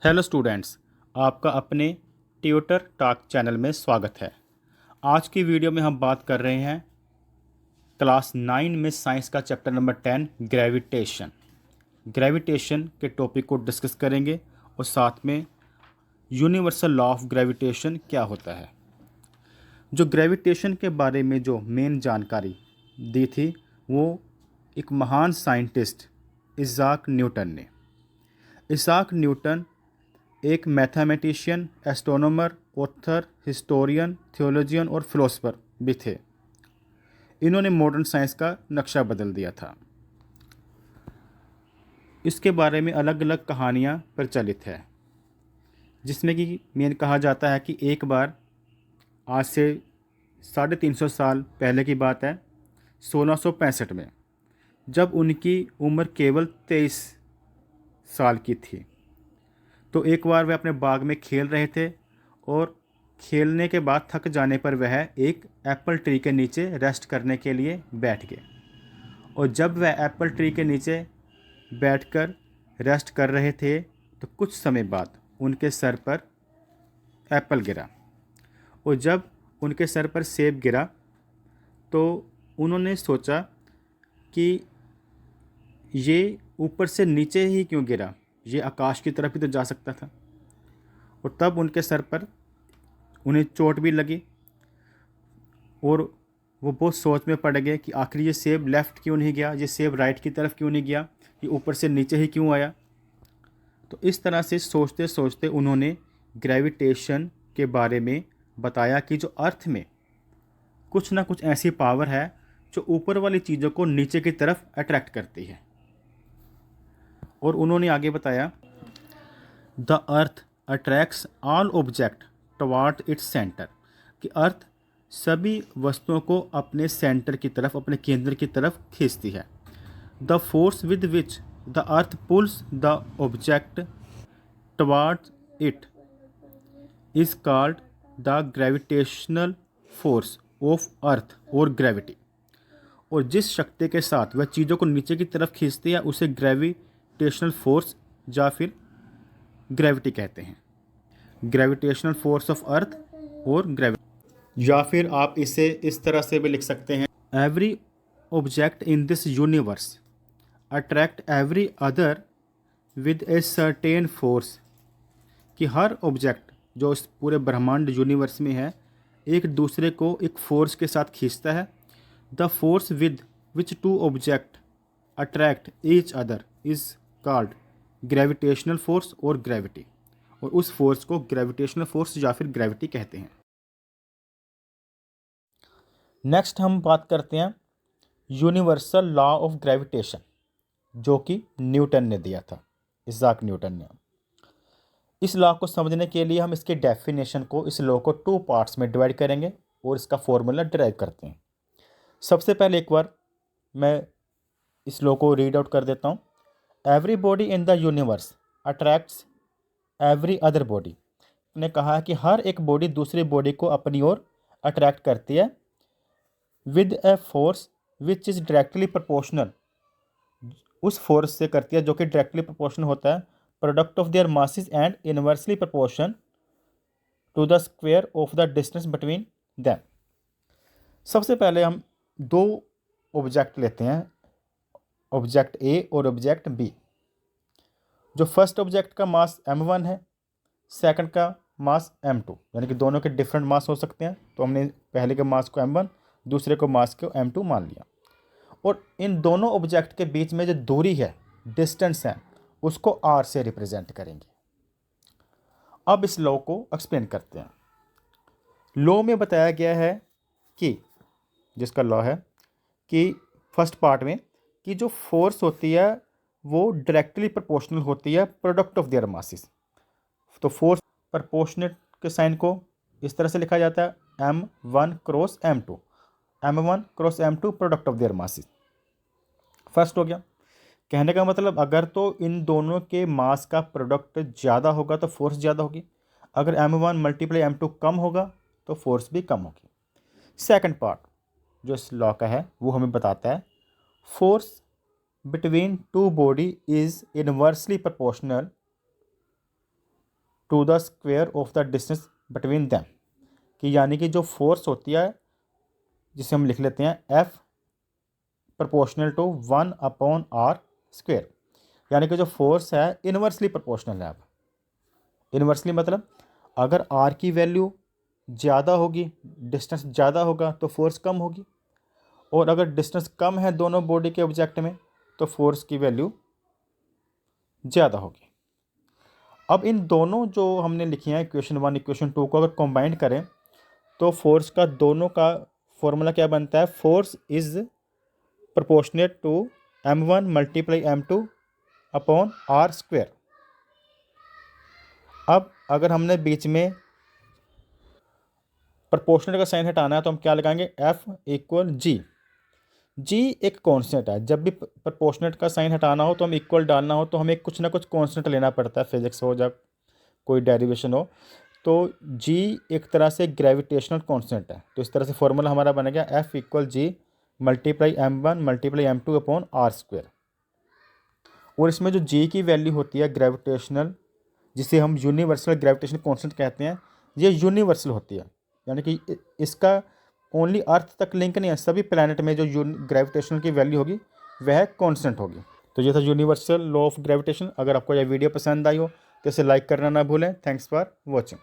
Hello students, आपका अपने tutor talk channel में स्वागत है। आज की वीडियो में हम बात कर रहे हैं क्लास 9 में साइंस का चैप्टर नंबर 10 ग्रेविटेशन के टॉपिक को डिस्कस करेंगे और साथ में यूनिवर्सल लॉ ऑफ ग्रेविटेशन क्या होता है। जो ग्रेविटेशन के बारे में जो मेन जानकारी दी थी वो एक महान साइंटिस्ट इज़ाक न्यूटन ने। इज़ाक न्यूटन एक mathematician, astronomer, author, historian, theologian और फिलोसफर भी थे। इन्होंने मॉडर्न साइंस का नक्शा बदल दिया था। इसके बारे में अलग अलग कहानियाँ प्रचलित है, जिसमें कि मेन कहा जाता है कि एक बार आज से 350 साल पहले की बात है, 1665 में, जब उनकी उम्र केवल 23 साल की थी, तो एक बार वे अपने बाग में खेल रहे थे और खेलने के बाद थक जाने पर वह एक एप्पल ट्री के नीचे रेस्ट करने के लिए बैठ गए। और जब वह एप्पल ट्री के नीचे बैठकर रेस्ट कर रहे थे तो कुछ समय बाद उनके सर पर एप्पल गिरा। और जब उनके सर पर सेब गिरा तो उन्होंने सोचा कि ये ऊपर से नीचे ही क्यों गिरा, ये आकाश की तरफ ही तो जा सकता था। और तब उनके सर पर उन्हें चोट भी लगी और वो बहुत सोच में पड़ गए कि आखिर ये सेब लेफ़्ट क्यों नहीं गया, ये सेब राइट की तरफ क्यों नहीं गया, ये ऊपर से नीचे ही क्यों आया। तो इस तरह से सोचते सोचते उन्होंने ग्रेविटेशन के बारे में बताया कि जो अर्थ में कुछ ना कुछ ऐसी पावर है जो ऊपर वाली चीज़ों को नीचे की तरफ अट्रैक्ट करती है। और उन्होंने आगे बताया, the earth attracts all object toward its centre, कि अर्थ सभी वस्तुओं को अपने सेंटर की तरफ, अपने केंद्र की तरफ खींचती है। The force with which the earth pulls the object towards it is called the gravitational force of earth और ग्रेविटी। और जिस शक्ति के साथ वह चीज़ों को नीचे की तरफ खींचती है उसे ग्रेविटेशनल फोर्स या फिर ग्रेविटी कहते हैं। ग्रेविटेशनल फोर्स ऑफ अर्थ और ग्रेविटी, या फिर आप इसे इस तरह से भी लिख सकते हैं, every object in this universe attract every other with a certain force, कि हर ऑब्जेक्ट जो इस पूरे ब्रह्मांड यूनिवर्स में है एक दूसरे को एक फोर्स के साथ खींचता है। The force with which two object attract each other is called gravitational force और ग्रेविटी। और उस फोर्स को ग्रेविटेशनल फोर्स या फिर ग्रेविटी कहते हैं। नेक्स्ट हम बात करते हैं यूनिवर्सल लॉ ऑफ ग्रेविटेशन, जो कि न्यूटन ने दिया था, इज़ाक न्यूटन ने। इस लॉ को समझने के लिए हम इसके डेफिनेशन को, इस लॉ को 2 पार्ट्स में डिवाइड करेंगे और इसका फॉर्मूला डिराइव करते हैं। सबसे पहले एक बार मैं इस लॉ को रीड आउट कर देता हूँ। Every body in the universe attracts every other body, ने कहा है कि हर एक बॉडी दूसरी बॉडी को अपनी ओर अट्रैक्ट करती है with a force which is directly proportional, उस फोर्स से करती है जो कि डायरेक्टली प्रोपोर्शनल होता है product of their masses and inversely proportion to the square of the distance between them. सबसे पहले हम 2 ऑब्जेक्ट लेते हैं, ऑब्जेक्ट ए और ऑब्जेक्ट बी। जो फर्स्ट ऑब्जेक्ट का मास m1 है, सेकंड का मास m2, यानी कि दोनों के डिफरेंट मास हो सकते हैं। तो हमने पहले के मास को m1, दूसरे को मास को m2 मान लिया। और इन दोनों ऑब्जेक्ट के बीच में जो दूरी है, डिस्टेंस है, उसको r से रिप्रेजेंट करेंगे। अब इस लॉ को एक्सप्लेन करते हैं। लॉ में बताया गया है कि, जिसका लॉ है कि फर्स्ट पार्ट में, कि जो फोर्स होती है वो डायरेक्टली प्रोपोर्शनल होती है प्रोडक्ट ऑफ देयर मासेस। तो फोर्स प्रोपोर्शनेट के साइन को इस तरह से लिखा जाता है, m1 cross m2, m1 cross m2 product of their masses. First हो गया। कहने का मतलब, अगर तो इन दोनों के मास का प्रोडक्ट ज़्यादा होगा तो फोर्स ज़्यादा होगी, अगर m1 मल्टीप्लाई m2 कम होगा तो फोर्स भी कम होगी। सेकंड पार्ट जो इस लॉ का है वो हमें बताता है, force between two body is inversely proportional to the square of the distance between them, कि यानी कि जो फोर्स होती है जिसे हम लिख लेते हैं F proportional to 1/r square, यानी कि जो फोर्स है इन्वर्सली प्रोपोर्शनल है। अब इन्वर्सली मतलब अगर r की वैल्यू ज़्यादा होगी, डिस्टेंस ज़्यादा होगा तो फोर्स कम होगी, और अगर डिस्टेंस कम है दोनों बॉडी के ऑब्जेक्ट में तो फोर्स की वैल्यू ज़्यादा होगी। अब इन दोनों जो हमने लिखी हैं इक्वेशन 1 इक्वेशन 2 को अगर कंबाइन करें तो फोर्स का दोनों का फॉर्मूला क्या बनता है, force is proportionate to m1 multiply m2 upon r square. अब अगर हमने बीच में प्रोपोर्शनेट का साइन हटाना है तो हम क्या लगाएंगे, F इक्वल जी एक कांस्टेंट है। जब भी प्रोपोर्शनेट का साइन हटाना हो तो हम इक्वल डालना हो तो हमें कुछ ना कुछ कांस्टेंट लेना पड़ता है, फिजिक्स हो या कोई डेरिवेशन हो। तो जी एक तरह से ग्रेविटेशनल कांस्टेंट है, तो इस तरह से फॉर्मूला हमारा बनेगा F equal G multiply m1 multiply m2 upon r square. और इसमें जो जी की वैल्यू होती है ग्रेविटेशनल, जिसे हम यूनिवर्सल ग्रेविटेशनल कांस्टेंट कहते हैं, ये यूनिवर्सल होती है, यानी कि इसका ओनली अर्थ तक लिंक नहीं है, सभी प्लैनेट में जो ग्रेविटेशनल की वैल्यू होगी वह कांस्टेंट होगी। तो ये था यूनिवर्सल लॉ ऑफ ग्रेविटेशन। अगर आपको यह वीडियो पसंद आई हो तो इसे लाइक करना ना भूलें। Thanks for watching.